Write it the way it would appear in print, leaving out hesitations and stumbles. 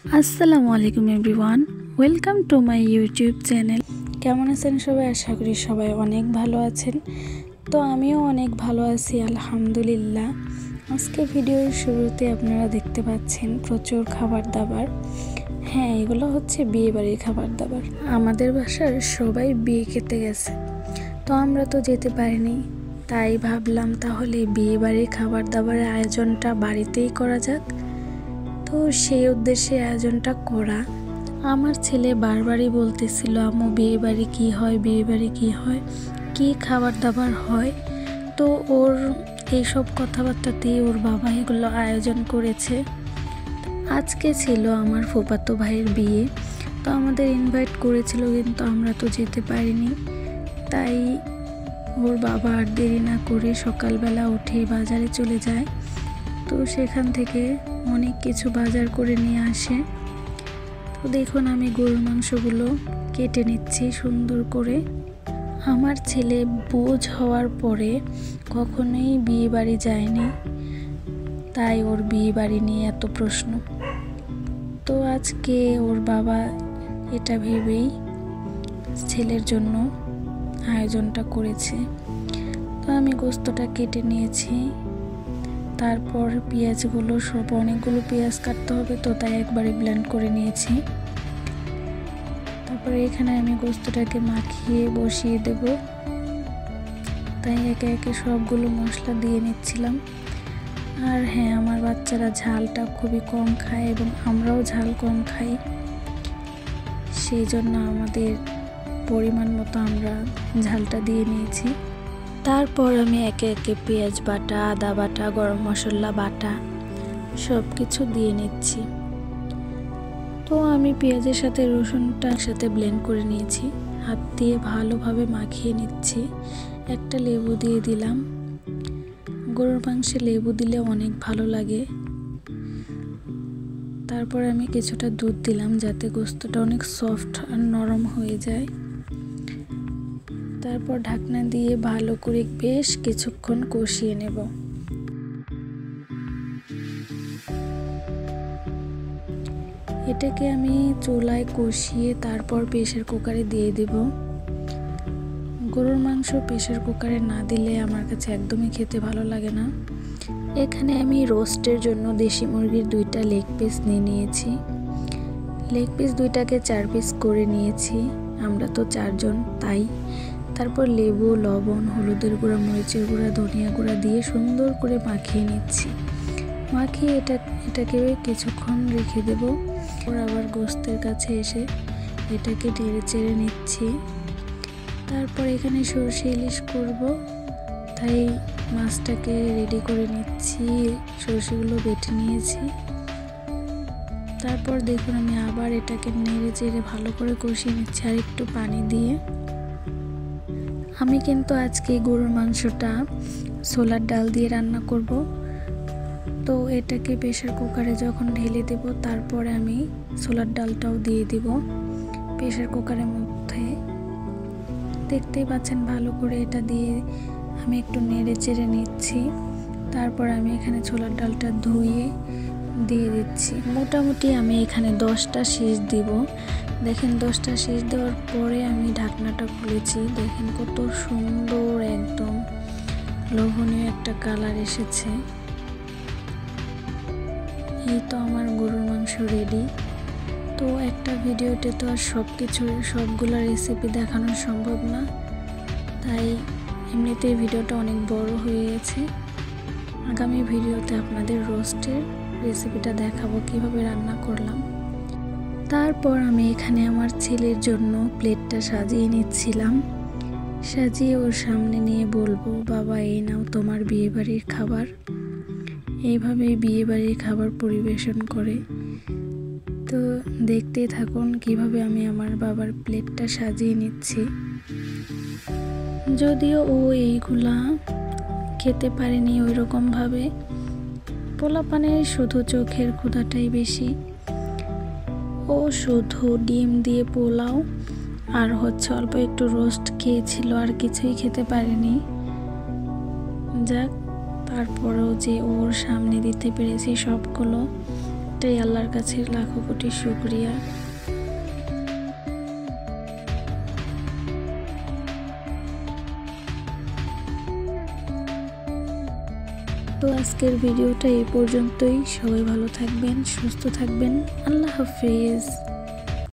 আসসালামু আলাইকুম everyone, welcome to my YouTube channel. কেমন আছেন সবাই? আশা করি সবাই অনেক ভালো আছেন। তো আমিও অনেক ভালো আছি আলহামদুলিল্লাহ। আজকে ভিডিওর শুরুতে আপনারা দেখতে পাচ্ছেন প্রচুর খাবার দাবার। হ্যাঁ, এগুলো হচ্ছে বিয়ে বাড়ির খাবার দাবার। আমাদের বাসার সবাই বিয়ে খেতে গেছে, তো আমরা তো যেতে পারিনি। তাই ভাবলাম তাহলে বিয়ে বাড়ির খাবার দাবারের আয়োজনটা বাড়িতেই করা যাক। তো সেই উদ্দেশ্যে আয়োজনটা করা। আমার ছেলে বারবারই বলতেছিল, আম্মু বিয়ে বাড়ি কী হয়, বিয়ে বাড়ি কী হয়, কী খাবার দাবার হয়। তো ওর এইসব কথাবার্তাতেই ওর বাবা এগুলো আয়োজন করেছে। আজকে ছিল আমার ফুফাতো ভাইয়ের বিয়ে, তো আমাদের ইনভাইট করেছিল, কিন্তু আমরা তো যেতে পারিনি। তাই ওর বাবা আর দেরি না করে সকালবেলা উঠে বাজারে চলে যায়। তো সেখান থেকে অনেক কিছু বাজার করে নিয়ে আসে। তো দেখুন, আমি গরুর মাংসগুলো কেটে নিচ্ছি সুন্দর করে। আমার ছেলে বোঝ হওয়ার পরে কখনোই বিয়ে বাড়ি যায়নি, তাই ওর বিয়ে বাড়ি নিয়ে এত প্রশ্ন। তো আজকে ওর বাবা এটা ভেবেই ছেলের জন্য আয়োজনটা করেছে। তো আমি গোস্তটা কেটে নিয়েছি। তারপর পেঁয়াজগুলো অনেকগুলো পেঁয়াজ কাটতে হবে, তো তাই একবারে ব্লেন্ড করে নিয়েছি। তারপরে এখানে আমি গোস্তটাকে মাখিয়ে বসিয়ে দেব, তাই একে একে সবগুলো মশলা দিয়ে নিচ্ছিলাম। আর হ্যাঁ, আমার বাচ্চারা ঝালটা খুবই কম খায় এবং আমরাও ঝাল কম খাই, সেই জন্য আমাদের পরিমাণ মতো আমরা ঝালটা দিয়ে নিয়েছি। তারপর আমি একে একে পেঁয়াজ বাটা, আদা বাটা, গরম মশলা বাটা সব কিছু দিয়ে নিচ্ছি। তো আমি পেঁয়াজের সাথে রসুনটা একসাথে ব্লেন্ড করে নিয়েছি, হাত দিয়ে ভালোভাবে মাখিয়ে নিচ্ছি। একটা লেবু দিয়ে দিলাম। গরুর মাংসে লেবু দিলে অনেক ভালো লাগে। তারপর আমি কিছুটা দুধ দিলাম, যাতে গোস্তটা অনেক সফট আর নরম হয়ে যায়। তারপর ঢাকনা দিয়ে ভালো করে বেশ কিছুক্ষণ কষিয়ে নেব। এটাকে আমি চুলায় কষিয়ে তারপর প্রেসার কুকারে দিয়ে দেব। গরুর মাংস প্রেসার কুকারে না দিলে আমার কাছে একদমই খেতে ভালো লাগে না। এখানে আমি রোস্টের জন্য দেশি মুরগির 2টা লেগ পিস নিয়ে নিয়েছি। লেগ পিস 2টাকে 4 পিস করে নিয়েছি, আমরা তো 4 জন তাই। তারপর লেবু, লবণ, হলুদের গুঁড়া, মরিচের গুঁড়া, ধনিয়া গুঁড়া দিয়ে সুন্দর করে মাখিয়ে নিচ্ছি। মাখিয়ে এটাকে কিছুক্ষণ রেখে দেব। আবার গোস্তের কাছে এসে এটাকে নেড়ে চেড়ে নিচ্ছি। তারপর এখানে সরষে ইলিশ করব, তাই মাছটাকে রেডি করে নিচ্ছি। সরষেগুলো বেটে নিয়েছি। তারপর দেখুন, আমি আবার এটাকে নেড়ে চেড়ে ভালো করে কষিয়ে নিচ্ছি আর একটু পানি দিয়ে। আমি কিন্তু আজকে গরুর মাংসটা ছোলার ডাল দিয়ে রান্না করব। তো এটাকে প্রেসার কুকারে যখন ঢেলে দেব, তারপরে আমি ছোলার ডালটাও দিয়ে দিব প্রেসার কুকারের মধ্যে। দেখতেই পাচ্ছেন, ভালো করে এটা দিয়ে আমি একটু নেড়ে চেড়ে নিচ্ছি। তারপর আমি এখানে ছোলার ডালটা ধুয়ে দিয়ে দিচ্ছি। মোটামুটি আমি এখানে 10টা শীষ দিব। দেখেন, 10টা শীষ দেওয়ার পরে আমি ঢাকনাটা খুলেছি। দেখেন কত সুন্দর, একদম লোভনীয় একটা কালার এসেছে। এই তো আমার গরুর মাংস রেডি। তো একটা ভিডিওতে তো আর সবগুলো রেসিপি দেখানো সম্ভব না, তাই এমনিতেই ভিডিওটা অনেক বড় হয়ে গেছে। আগামী ভিডিওতে আপনাদের রোস্টের রেসিপিটা দেখাবো কিভাবে রান্না করলাম। তারপর আমি এখানে আমার ছেলের জন্য প্লেটটা সাজিয়ে নিচ্ছিলাম। সাজিয়ে ওর সামনে নিয়ে বলবো, বাবা এই নাও তোমার বিয়েবাড়ির খাবার। এইভাবেই বিয়েবাড়ির খাবার পরিবেশন করে। তো দেখতেই থাকুন কিভাবে আমি আমার বাবার প্লেটটা সাজিয়ে নিচ্ছি। যদিও ও এইগুলা খেতে পারেনি ওই রকমভাবে, পোলাপানের শুধু চোখের ক্ষুধাটাই বেশি। ও শুধু ডিম দিয়ে পোলাও আর অল্প একটু রোস্ট খেয়েছিল, আর কিছুই খেতে পারেনি। যাক, তারপরেও যে ওর সামনে দিতে পেরেছি সবগুলো, একটাই আল্লাহর কাছে লাখো কোটি শুকরিয়া। তো আজকের ভিডিওটা এই পর্যন্তই। সবাই ভালো থাকবেন, সুস্থ থাকবেন। আল্লাহ হাফেজ।